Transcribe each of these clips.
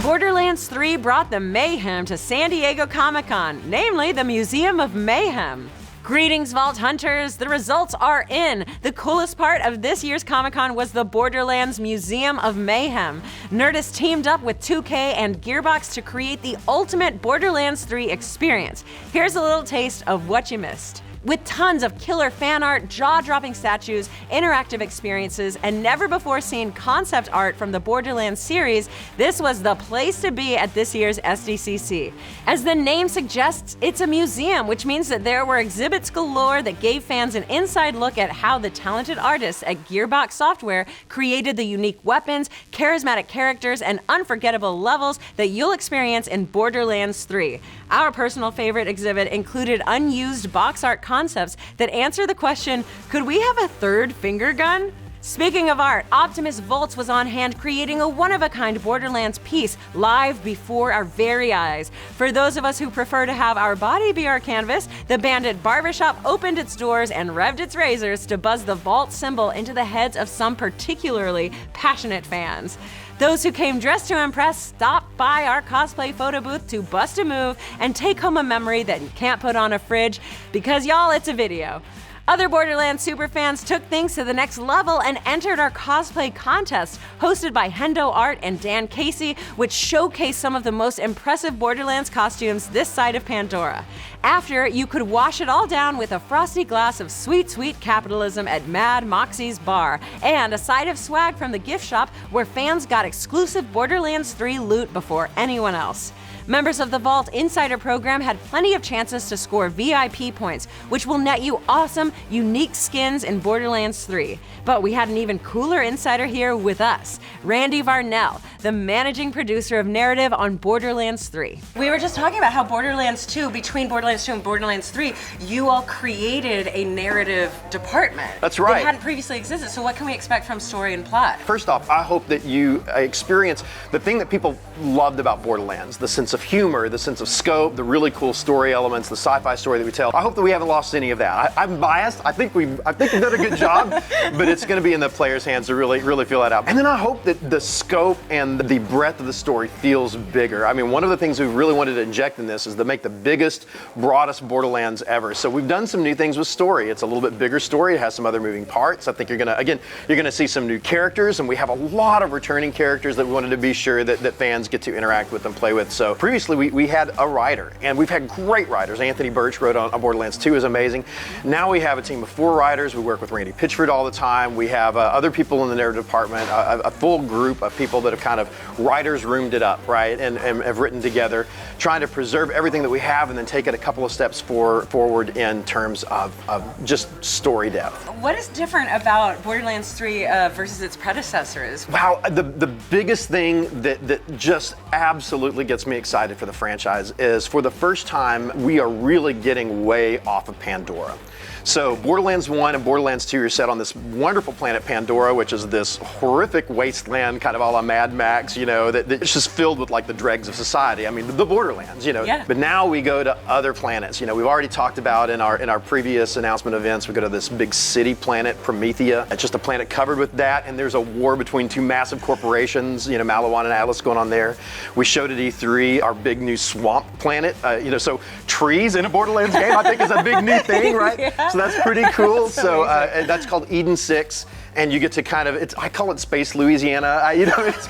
Borderlands 3 brought the mayhem to San Diego Comic-Con, namely the Museum of Mayhem. Greetings, Vault Hunters! The results are in! The coolest part of this year's Comic-Con was the Borderlands Museum of Mayhem. Nerdist teamed up with 2K and Gearbox to create the ultimate Borderlands 3 experience. Here's a little taste of what you missed. With tons of killer fan art, jaw-dropping statues, interactive experiences, and never-before-seen concept art from the Borderlands series, this was the place to be at this year's SDCC. As the name suggests, it's a museum, which means that there were exhibits galore that gave fans an inside look at how the talented artists at Gearbox Software created the unique weapons, charismatic characters, and unforgettable levels that you'll experience in Borderlands 3. Our personal favorite exhibit included unused box art concepts that answer the question, could we have a third finger gun? Speaking of art, Optimus Volts was on hand creating a one-of-a-kind Borderlands piece live before our very eyes. For those of us who prefer to have our body be our canvas, the Bandit Barbershop opened its doors and revved its razors to buzz the Vault symbol into the heads of some particularly passionate fans. Those who came dressed to impress stopped by our cosplay photo booth to bust a move and take home a memory that you can't put on a fridge, because y'all, it's a video. Other Borderlands superfans took things to the next level and entered our cosplay contest, hosted by Hendo Art and Dan Casey, which showcased some of the most impressive Borderlands costumes this side of Pandora. After, you could wash it all down with a frosty glass of sweet, sweet capitalism at Mad Moxie's bar, and a side of swag from the gift shop where fans got exclusive Borderlands 3 loot before anyone else. Members of the Vault Insider program had plenty of chances to score VIP points, which will net you awesome, unique skins in Borderlands 3. But we had an even cooler insider here with us, Randy Varnell, the managing producer of narrative on Borderlands 3. We were just talking about how Borderlands 2, between Borderlands 2 and Borderlands 3, you all created a narrative department. That's right. That hadn't previously existed, so what can we expect from story and plot? First off, I hope that you experience the thing that people loved about Borderlands, the sense of humor, the sense of scope, the really cool story elements, the sci-fi story that we tell. I hope that we haven't lost any of that. I'm biased. I think we've done a good job, but it's going to be in the players' hands to really feel that out. And then I hope that the scope and the breadth of the story feels bigger. I mean, one of the things we really wanted to inject in this is to make the biggest, broadest Borderlands ever. So we've done some new things with story. It's a little bit bigger story. It has some other moving parts. I think you're going to see some new characters, and we have a lot of returning characters that we wanted to be sure that fans get to interact with and play with. So previously we had a writer, and we've had great writers. Anthony Birch wrote on Borderlands 2, is amazing. Now we have a team of 4 writers. We work with Randy Pitchford all the time. We have other people in the narrative department, a full group of people that have kind of writers roomed it up, right, and have written together, trying to preserve everything that we have and then take it a couple of steps forward in terms of just story depth. What is different about Borderlands 3 versus its predecessors? Wow, the biggest thing that just absolutely gets me excited for the franchise is, for the first time, we are really getting way off of Pandora. So Borderlands 1 and Borderlands 2 are set on this wonderful planet Pandora, which is this horrific wasteland, kind of a la Mad Max, you know, that's just filled with like the dregs of society. I mean, the Borderlands, you know. Yeah. But now we go to other planets. You know, we've already talked about in our previous announcement events, we go to this big city planet, Promethea. It's just a planet covered with that, and there's a war between 2 massive corporations, you know, Malawan and Atlas, going on there. We showed at E3 our big new swamp planet. You know, so trees in a Borderlands game, I think, is a big new thing, right? Yeah. So that's pretty cool. So that's called Eden 6, and you get to kind of, I call it Space Louisiana. You know, it's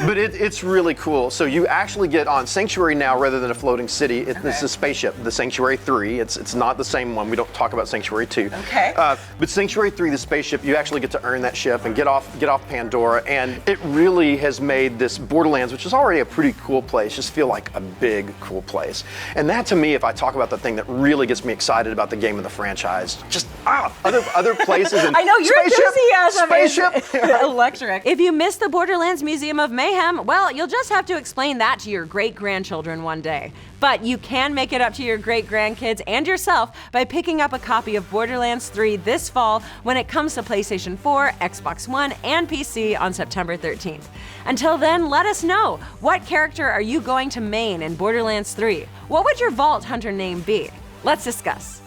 but it's really cool. So you actually get on Sanctuary now rather than a floating city. It's a spaceship, the Sanctuary 3. It's not the same one. We don't talk about Sanctuary 2. Okay. But Sanctuary 3, the spaceship, you actually get to earn that ship and get off Pandora, and it really has made this Borderlands, which is already a pretty cool place, just feel like a big, cool place. And that, to me, if I talk about the thing that really gets me excited about the game and the franchise, just other places. And I know your enthusiasm spaceship is electric. If you missed the Borderlands Museum of Mayhem, well, you'll just have to explain that to your great-grandchildren one day. But you can make it up to your great-grandkids and yourself by picking up a copy of Borderlands 3 this fall when it comes to PlayStation 4, Xbox One, and PC on September 13th. Until then, let us know. What character are you going to main in Borderlands 3? What would your Vault Hunter name be? Let's discuss.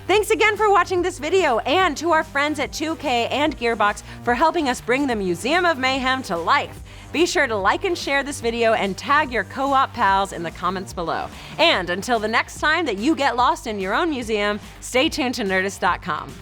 Thanks again for watching this video, and to our friends at 2K and Gearbox for helping us bring the Museum of Mayhem to life. Be sure to like and share this video and tag your co-op pals in the comments below. And until the next time that you get lost in your own museum, stay tuned to Nerdist.com.